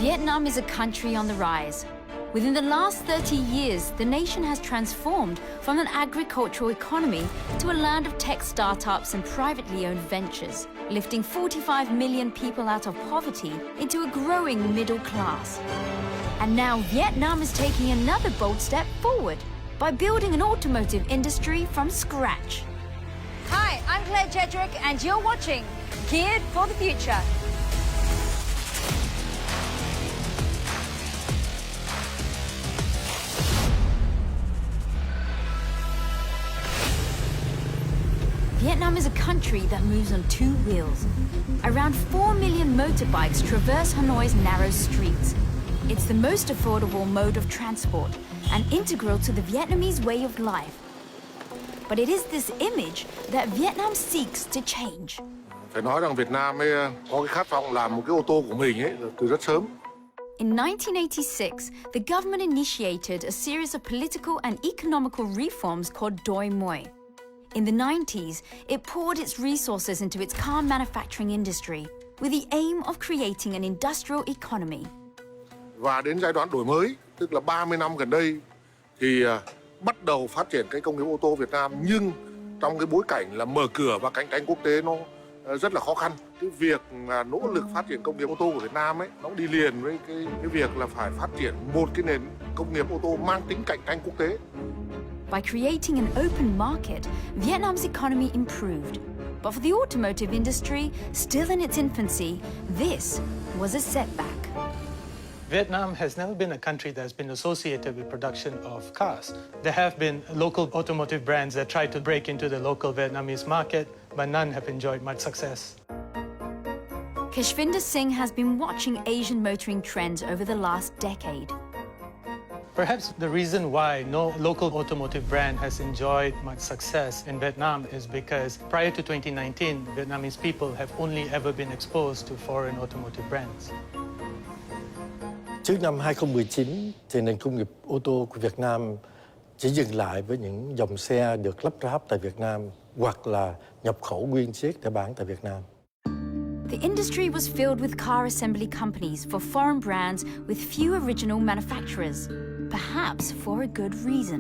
Vietnam is a country on the rise. Within the last 30 years, the nation has transformed from an agricultural economy to a land of tech startups and privately owned ventures, lifting 45 million people out of poverty into a growing middle class. And now Vietnam is taking another bold step forward by building an automotive industry from scratch. Hi, I'm Claire Jedrick and you're watching Geared for the Future. Vietnam is a country that moves on two wheels. Around 4 million motorbikes traverse Hanoi's narrow streets. It's the most affordable mode of transport and integral to the Vietnamese way of life. But it is this image that Vietnam seeks to change. Phải nói rằng Việt Nam ấy có cái khát vọng làm một cái ô tô của mình ấy từ rất sớm. In 1986, the government initiated a series of political and economical reforms called Doi Moi. In the 90s, it poured its resources into its car manufacturing industry with the aim of creating an industrial economy. Và đến giai đoạn đổi mới, tức là 30 năm gần đây, thì bắt đầu phát triển cái công nghiệp ô tô Việt Nam, nhưng trong cái bối cảnh là mở cửa và cạnh tranh quốc tế nó rất là khó khăn. Cái việc nỗ lực phát triển công nghiệp ô tô của Việt Nam ấy, nó đi liền với cái việc là phải phát triển một cái nền công nghiệp ô tô mang tính cạnh tranh quốc tế. By creating an open market, Vietnam's economy improved. But for the automotive industry, still in its infancy, this was a setback. Vietnam has never been a country that's been associated with production of cars. There have been local automotive brands that tried to break into the local Vietnamese market, but none have enjoyed much success. Kashvinder Singh has been watching Asian motoring trends over the last decade. Perhaps the reason why no local automotive brand has enjoyed much success in Vietnam is because prior to 2019, Vietnamese people have only ever been exposed to foreign automotive brands. Trước năm 2019, thì nền công nghiệp ô tô của Việt Nam chỉ dừng lại với những dòng xe được lắp ráp tại Việt Nam hoặc là nhập khẩu nguyên chiếc để bán tại Việt Nam. The industry was filled with car assembly companies for foreign brands with few original manufacturers, perhaps for a good reason.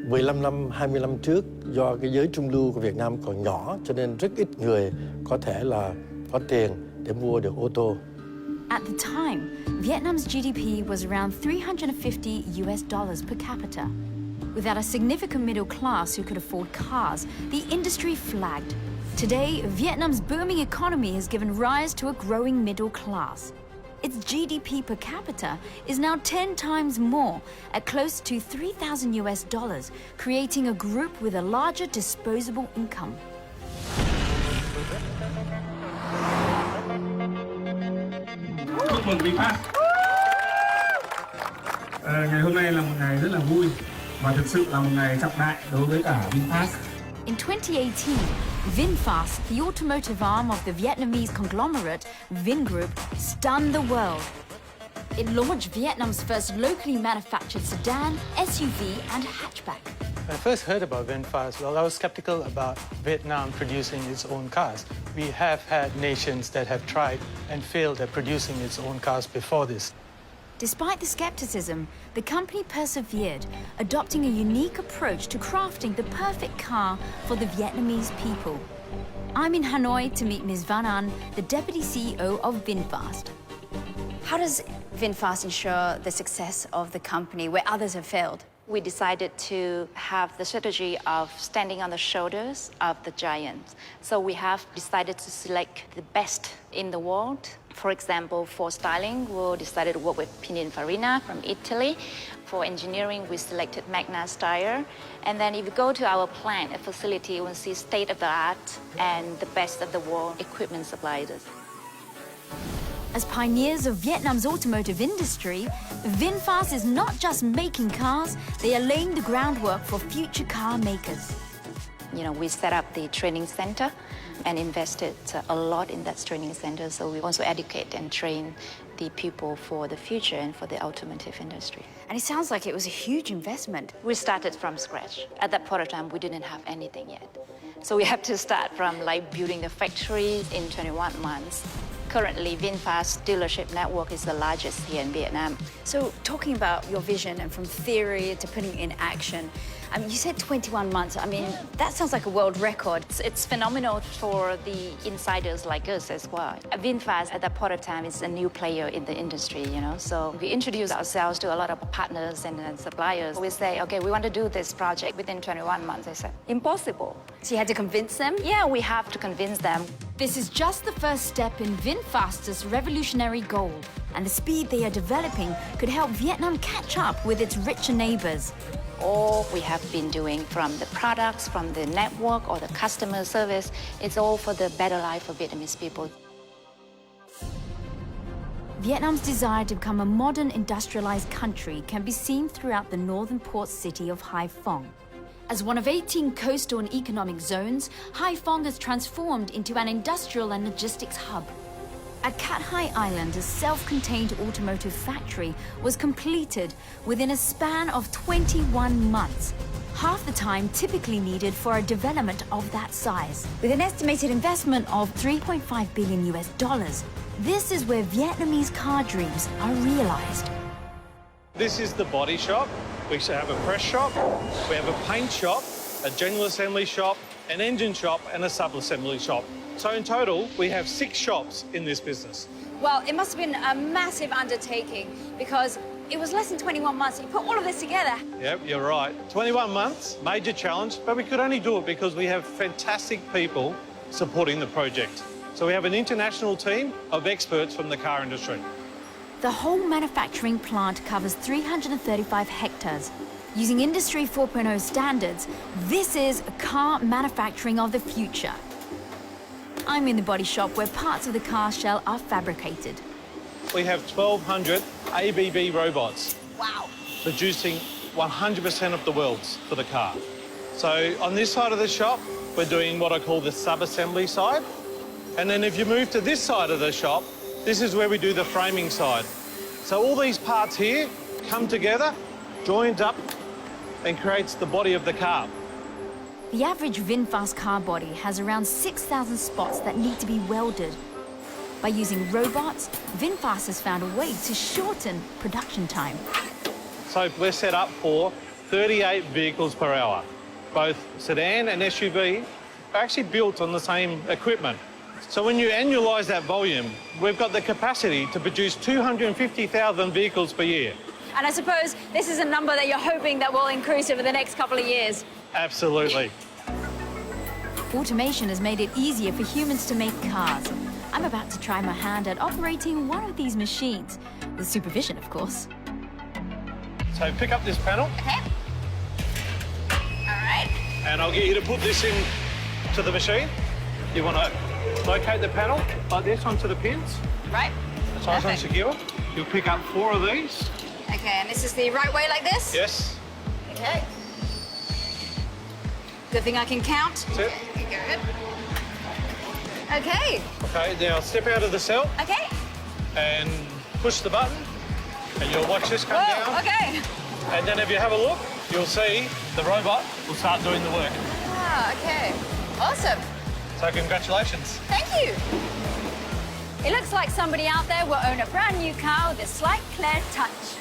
15 năm, 20 năm trước, do cái giới trung lưu của Việt Nam còn nhỏ, cho nên rất ít người có thể là có tiền để mua được ô tô. At the time, Vietnam's GDP was around $350 per capita. Without a significant middle class who could afford cars, the industry flagged. Today, Vietnam's booming economy has given rise to a growing middle class. Its GDP per capita is now 10 times more, at close to $3,000, creating a group with a larger disposable income. Chúc mừng VinFast. Ngày hôm nay là một ngày rất là vui và thực sự là một ngày trọng đại đối với cả VinFast. In 2018, VinFast, the automotive arm of the Vietnamese conglomerate Vingroup, stunned the world. It launched Vietnam's first locally manufactured sedan, SUV, and hatchback. When I first heard about VinFast, well, I was skeptical about Vietnam producing its own cars. We have had nations that have tried and failed at producing its own cars before this. Despite the skepticism, the company persevered, adopting a unique approach to crafting the perfect car for the Vietnamese people. I'm in Hanoi to meet Ms. Van An, the Deputy CEO of VinFast. How does VinFast ensure the success of the company where others have failed? We decided to have the strategy of standing on the shoulders of the giants. So we have decided to select the best in the world. For example, for styling, we decided to work with Pininfarina from Italy. For engineering, we selected Magna Steyr. And then if you go to our plant, a facility, you will see state-of-the-art and the best of the world equipment suppliers. As pioneers of Vietnam's automotive industry, VinFast is not just making cars, they are laying the groundwork for future car makers. You know, we set up the training center and invested a lot in that training center. So we also educate and train the people for the future and for the automotive industry. And it sounds like it was a huge investment. We started from scratch. At that point of time, we didn't have anything yet. So we have to start from like building the factory in 21 months. Currently, VinFast dealership network is the largest here in Vietnam. So talking about your vision and from theory to putting it in action, you said 21 months. I mean, that sounds like a world record. It's phenomenal for the insiders like us as well. VinFast at that point of time is a new player in the industry, you know. So we introduce ourselves to a lot of partners and suppliers. We say, okay, we want to do this project within 21 months. They said, impossible. So you had to convince them? Yeah, we have to convince them. This is just the first step in VinFast's revolutionary goal, and the speed they are developing could help Vietnam catch up with its richer neighbors. All we have been doing, from the products, from the network or the customer service, it's all for the better life for Vietnamese people. Vietnam's desire to become a modern industrialized country can be seen throughout the northern port city of Hai Phong. As one of 18 coastal and economic zones, Hai Phong has transformed into an industrial and logistics hub. At Cat Hai Island, a self-contained automotive factory was completed within a span of 21 months, half the time typically needed for a development of that size. With an estimated investment of $3.5 billion, this is where Vietnamese car dreams are realized. This is the body shop. We have a press shop, we have a paint shop, a general assembly shop, an engine shop and a sub-assembly shop. So in total, we have 6 shops in this business. Well, it must have been a massive undertaking because it was less than 21 months. You put all of this together. Yep, you're right. 21 months, major challenge, but we could only do it because we have fantastic people supporting the project. So we have an international team of experts from the car industry. The whole manufacturing plant covers 335 hectares. Using Industry 4.0 standards, this is car manufacturing of the future. I'm in the body shop where parts of the car shell are fabricated. We have 1,200 ABB robots. Wow. Producing 100% of the welds for the car. So on this side of the shop, we're doing what I call the sub-assembly side. And then if you move to this side of the shop, this is where we do the framing side. So all these parts here come together, joined up, and creates the body of the car. The average VinFast car body has around 6,000 spots that need to be welded. By using robots, VinFast has found a way to shorten production time. So we're set up for 38 vehicles per hour. Both sedan and SUV are actually built on the same equipment. So when you annualise that volume, we've got the capacity to produce 250,000 vehicles per year. And I suppose this is a number that you're hoping that will increase over the next couple of years. Absolutely. Automation has made it easier for humans to make cars. I'm about to try my hand at operating one of these machines, with supervision, of course. So pick up this panel. Okay. All right. And I'll get you to put this in to the machine. You want to locate the panel like this onto the pins. Right. It's nice and secure. You'll pick up 4 of these. Okay, and this is the right way like this? Yes. Okay. Good thing I can count. That's it. Okay, good. Okay. Okay, now step out of the cell Okay. and push the button and you'll watch this come Whoa, down. okay. And then if you have a look, you'll see the robot will start doing the work. Ah, okay. Awesome. So congratulations. Thank you. It looks like somebody out there will own a brand new car with a slight Claire touch.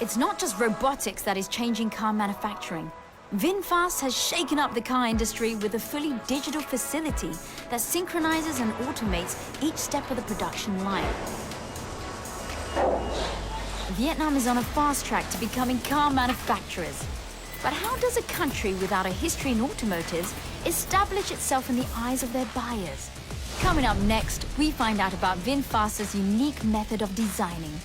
It's not just robotics that is changing car manufacturing. VinFast has shaken up the car industry with a fully digital facility that synchronizes and automates each step of the production line. Vietnam is on a fast track to becoming car manufacturers. But how does a country without a history in automotives establish itself in the eyes of their buyers? Coming up next, we find out about VinFast's unique method of designing.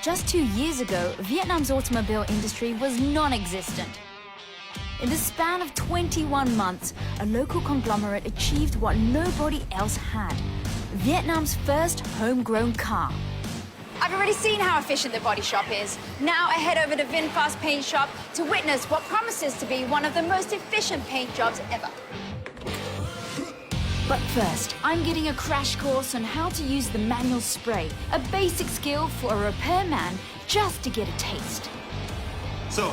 Just 2 years ago, Vietnam's automobile industry was non-existent. In the span of 21 months, a local conglomerate achieved what nobody else had: Vietnam's first homegrown car. I've already seen how efficient the body shop is. Now I head over to VinFast paint shop to witness what promises to be one of the most efficient paint jobs ever. But first, I'm getting a crash course on how to use the manual spray, a basic skill for a repairman just to get a taste. So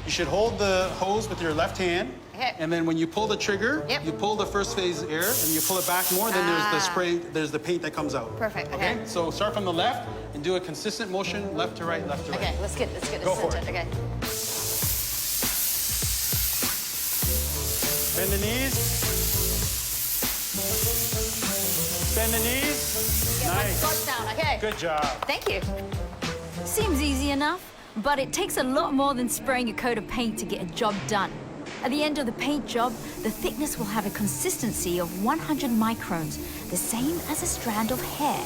you should hold the hose with your left hand. Okay. And then when you pull the trigger, Yep. you pull the first phase air, and you pull it back more, then there's the spray, there's the paint that comes out. Perfect, okay. So start from the left and do a consistent motion, left to right, left to right. Okay, let's get this Go for centered. it. Okay. Bend the knees. Bend the knees. Get my Nice. squats down. Okay. Good job. Thank you. Seems easy enough, but it takes a lot more than spraying a coat of paint to get a job done. At the end of the paint job, the thickness will have a consistency of 100 microns, the same as a strand of hair.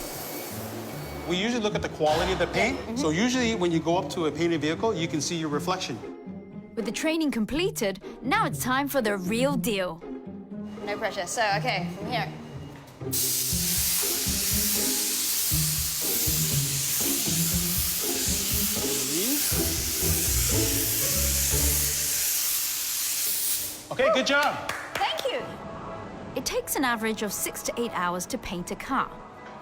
We usually look at the quality of the paint. So usually when you go up to a painted vehicle, you can see your reflection. With the training completed, now it's time for the real deal. No pressure. So, okay, from here. Okay, good job. Thank you. It takes an average of 6 to 8 hours to paint a car.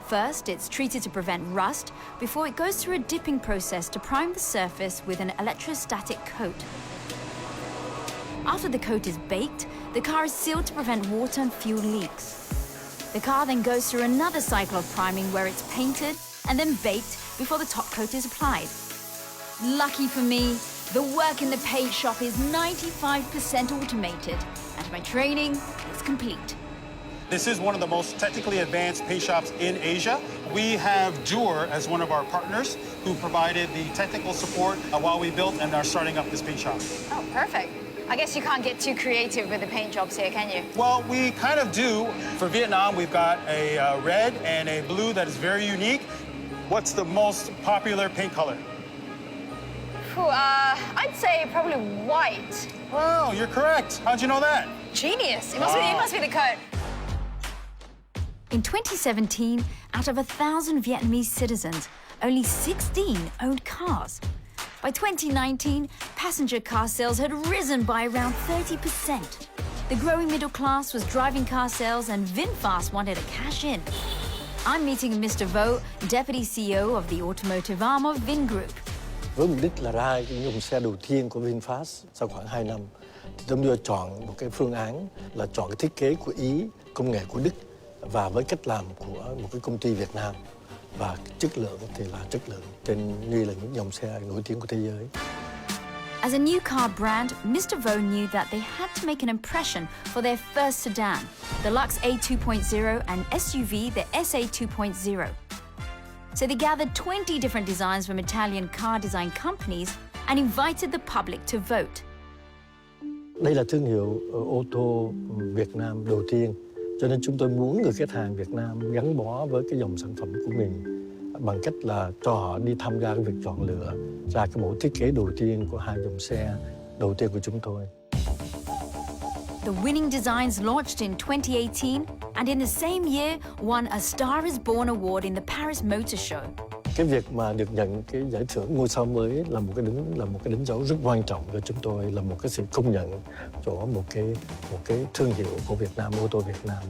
First, it's treated to prevent rust before it goes through a dipping process to prime the surface with an electrostatic coat. After the coat is baked, the car is sealed to prevent water and fuel leaks. The car then goes through another cycle of priming where it's painted and then baked before the top coat is applied. Lucky for me, the work in the paint shop is 95% automated, and my training is complete. This is one of the most technically advanced paint shops in Asia. We have Jur as one of our partners who provided the technical support while we built and are starting up this paint shop. Oh, perfect. I guess you can't get too creative with the paint jobs here, can you? Well, we kind of do. For Vietnam, we've got a red and a blue that is very unique. What's the most popular paint color? I'd say probably white. Wow, you're correct. How'd you know that? Genius. It must be the coat. In 2017, out of 1,000 Vietnamese citizens, only 16 owned cars. By 2019, passenger car sales had risen by around 30%. The growing middle class was driving car sales, and VinFast wanted to cash in. I'm meeting Mr. Vo, Deputy CEO of the automotive arm of Vingroup. Với mục đích là ra cái dòng xe đầu tiên của VinFast sau khoảng 2 năm, thì chúng tôi chọn một cái phương án là chọn cái thiết kế của Ý, công nghệ của Đức và với cách làm của một cái công ty Việt Nam. Và chất lượng thì là chất lượng trên như là những dòng xe nổi tiếng của thế giới. As a new car brand, Mr. Vo knew that they had to make an impression for their first sedan, the Lux A2.0 and SUV, the SA2.0. So they gathered 20 different designs from Italian car design companies and invited the public to vote. Đây là thương hiệu ô tô Việt Nam đầu tiên, cho nên chúng tôi muốn người khách hàng Việt Nam gắn bó với cái dòng sản phẩm của mình bằng cách là cho họ đi tham gia cái việc chọn lựa ra cái mẫu thiết kế đầu tiên của hai dòng xe đầu tiên của chúng tôi. The winning designs launched in 2018 and in the same year won a Star is Born award in the Paris Motor Show. Cái việc mà được nhận cái giải thưởng ngôi sao mới là một cái đánh dấu rất quan trọng cho chúng tôi, là một cái sự công nhận cho một cái thương hiệu của Việt Nam, ô tô Việt Nam,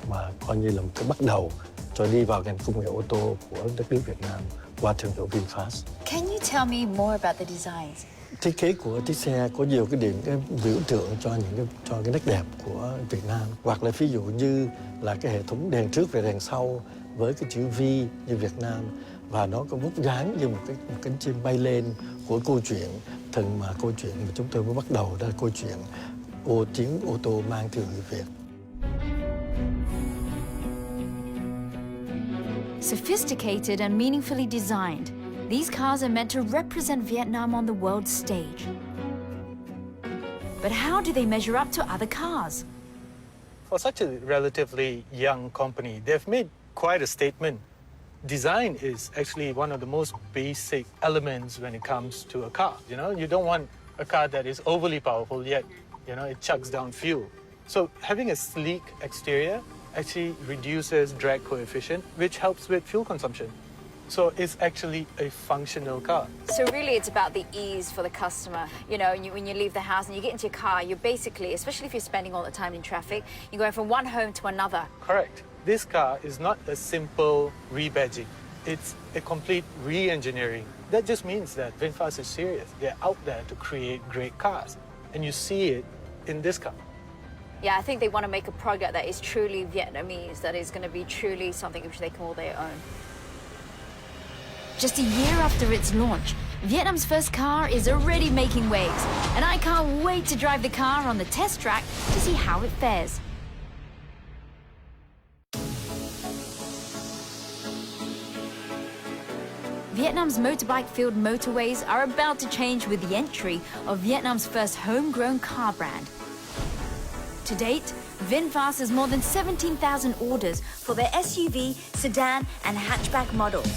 mà coi như là một cái bắt đầu cho đi vào ngành công nghệ ô tô của đất nước Việt Nam qua thương hiệu VinFast. Can you tell me more about the designs? Thiết kế của chiếc xe có nhiều cái điểm cái biểu tượng cho cái nét đẹp của Việt Nam, hoặc là ví dụ như là cái hệ thống đèn trước và đèn sau với cái chữ V như Việt Nam, và nó có vút dáng như một cánh chim bay lên của câu chuyện từng mà câu chuyện mà chúng tôi mới bắt đầu, đó là câu chuyện chiến ô tô mang thương hiệu Việt. Sophisticated and meaningfully designed, these cars are meant to represent Vietnam on the world stage. But how do they measure up to other cars? For such a relatively young company, they've made quite a statement. Design is actually one of the most basic elements when it comes to a car. You know, you don't want a car that is overly powerful yet, you know, it chucks down fuel. So having a sleek exterior actually reduces drag coefficient, which helps with fuel consumption. So it's actually a functional car. So really it's about the ease for the customer. You know, when you leave the house and you get into your car, you're basically, especially if you're spending all the time in traffic, you're going from one home to another. Correct. This car is not a simple rebadging. It's a complete re-engineering. That just means that VinFast is serious. They're out there to create great cars. And you see it in this car. Yeah, I think they want to make a product that is truly Vietnamese, that is going to be truly something which they call their own. Just a year after its launch, Vietnam's first car is already making waves, and I can't wait to drive the car on the test track to see how it fares. Vietnam's motorbike-filled motorways are about to change with the entry of Vietnam's first homegrown car brand. To date, VinFast has more than 17,000 orders for their SUV, sedan, and hatchback models.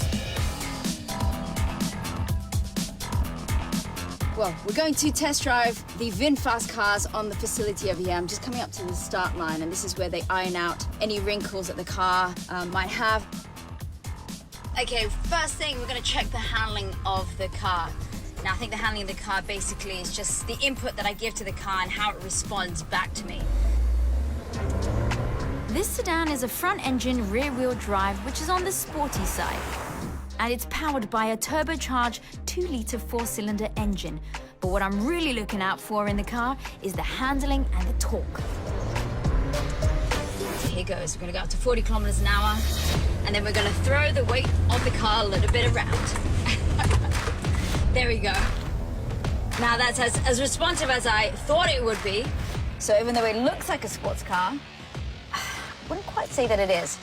Well, we're going to test drive the VinFast cars on the facility over here. I'm just coming up to the start line, and this is where they iron out any wrinkles that the car might have. Okay, first thing, we're going to check the handling of the car. Now, I think the handling of the car basically is just the input that I give to the car and how it responds back to me. This sedan is a front-engine, rear-wheel drive, which is on the sporty side. And it's powered by a turbocharged 2-litre 4-cylinder engine. But what I'm really looking out for in the car is the handling and the torque. So here goes. We're going to go up to 40 kilometers an hour, and then we're going to throw the weight of the car a little bit around. There we go. Now that's as responsive as I thought it would be. So even though it looks like a sports car, I wouldn't quite say that it is.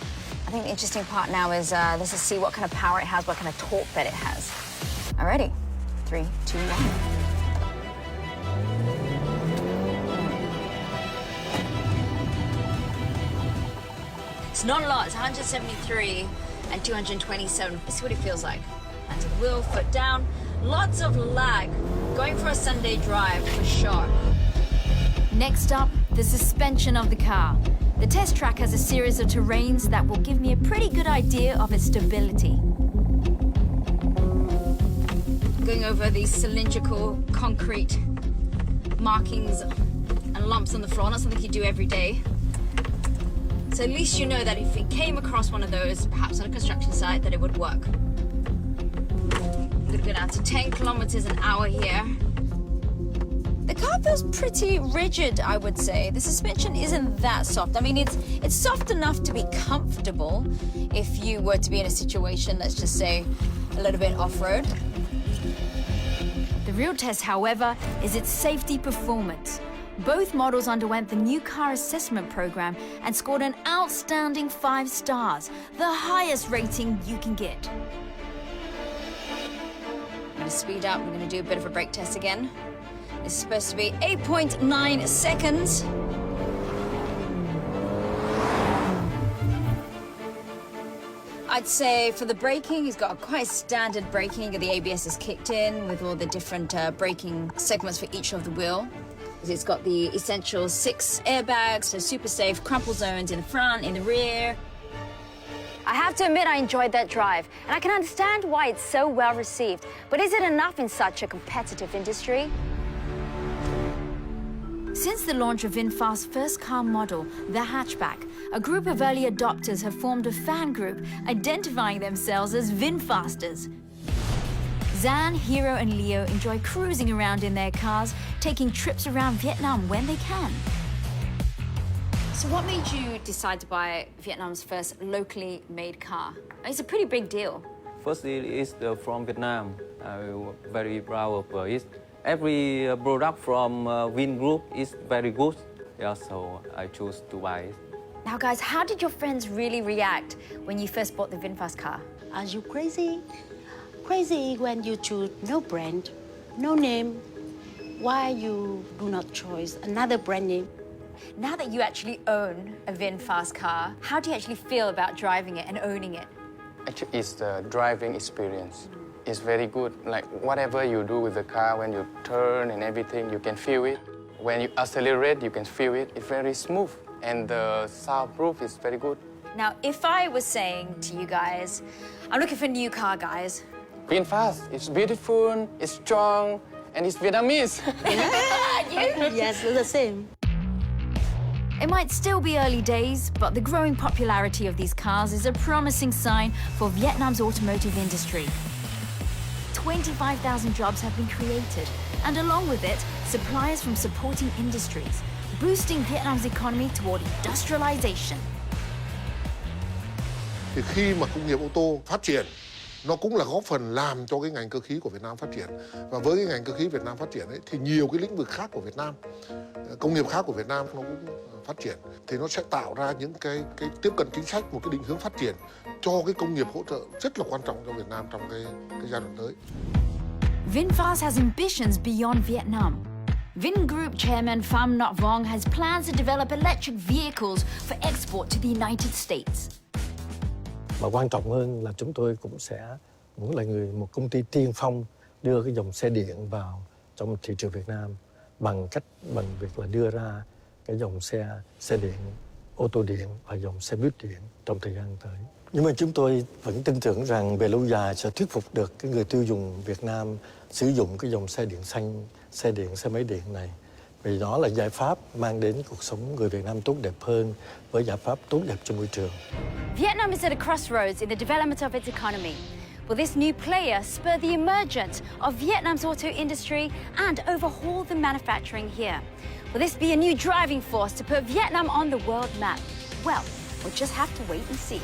I think the interesting part now is let's just see what kind of power it has, what kind of torque that it has. Alrighty, 3, 2, 1. It's not a lot, it's 173 and 227. Let's see what it feels like. Hands on the wheel, foot down. Lots of lag. Going for a Sunday drive for sure. Next up, the suspension of the car. The test track has a series of terrains that will give me a pretty good idea of its stability. Going over these cylindrical concrete markings and lumps on the floor, not something you do every day. So at least you know that if it came across one of those, perhaps on a construction site, that it would work. I'm gonna go down to 10 kilometers an hour here. The car feels pretty rigid, I would say. The suspension isn't that soft. I mean, it's soft enough to be comfortable if you were to be in a situation, let's just say, a little bit off-road. The real test, however, is its safety performance. Both models underwent the new car assessment program and scored an outstanding 5 stars, the highest rating you can get. I'm gonna speed up. We're gonna do a bit of a brake test again. It's supposed to be 8.9 seconds. I'd say for the braking, he's got a quite standard braking. The ABS is kicked in with all the different braking segments for each of the wheel. It's got the essential 6 airbags, so super safe, crumple zones in the front, in the rear. I have to admit I enjoyed that drive, and I can understand why it's so well received. But is it enough in such a competitive industry? Since the launch of VinFast's first car model, the hatchback, a group of early adopters have formed a fan group identifying themselves as VinFasters. Zan, Hero, and Leo enjoy cruising around in their cars, taking trips around Vietnam when they can. So what made you decide to buy Vietnam's first locally made car? It's a pretty big deal. Firstly, it's from Vietnam. I'm very proud of it. Every product from Vin Group is very good. Yeah, so I chose to buy it. Now, guys, how did your friends really react when you first bought the VinFast car? Are you crazy? Crazy when you choose no brand, no name. Why you do not choose another brand name? Now that you actually own a VinFast car, how do you actually feel about driving it and owning it? Actually, it's the driving experience. It's very good. Like whatever you do with the car, when you turn and everything, you can feel it. When you accelerate, you can feel it. It's very smooth, and the soundproof is very good. Now, if I was saying to you guys, I'm looking for a new car, guys. VinFast, it's beautiful, it's strong, and it's Vietnamese. Yes, the same. It might still be early days, but the growing popularity of these cars is a promising sign for Vietnam's automotive industry. 25,000 jobs have been created, and along with it, suppliers from supporting industries, boosting Vietnam's economy toward industrialization. Thì khi mà công nghiệp ô tô phát triển, nó cũng là góp phần làm cho cái ngành cơ khí của Việt Nam phát triển. Và với cái ngành cơ khí Việt Nam phát triển ấy, thì nhiều cái lĩnh vực khác của Việt Nam, công nghiệp khác của Việt Nam nó cũng phát triển. Thì nó sẽ tạo ra những cái tiếp cận chính sách, một cái định hướng phát triển cho cái công nghiệp hỗ trợ rất là quan trọng cho Việt Nam trong cái giai đoạn tới. VinFast has ambitions beyond Vietnam. Vingroup chairman Pham Nhat Vuong has plans to develop electric vehicles for export to the United States. Và quan trọng hơn là chúng tôi cũng sẽ muốn là một công ty tiên phong đưa cái dòng xe điện vào trong thị trường Việt Nam bằng việc là đưa ra cái dòng xe điện, ô tô điện và dòng xe buýt điện trong thời gian tới. Nhưng mà chúng tôi vẫn tin tưởng rằng về lâu dài sẽ thuyết phục được cái người tiêu dùng Việt Nam sử dụng cái dòng xe điện xanh, xe điện, xe máy điện này. Vì đó là giải pháp mang đến cuộc sống người Việt Nam tốt đẹp hơn với giải pháp tốt đẹp cho môi trường. Vietnam is at a crossroads in the development of its economy. Will this new player spur the emergence of Vietnam's auto industry and overhaul the manufacturing here? Will this be a new driving force to put Vietnam on the world map? Well, we'll just have to wait and see.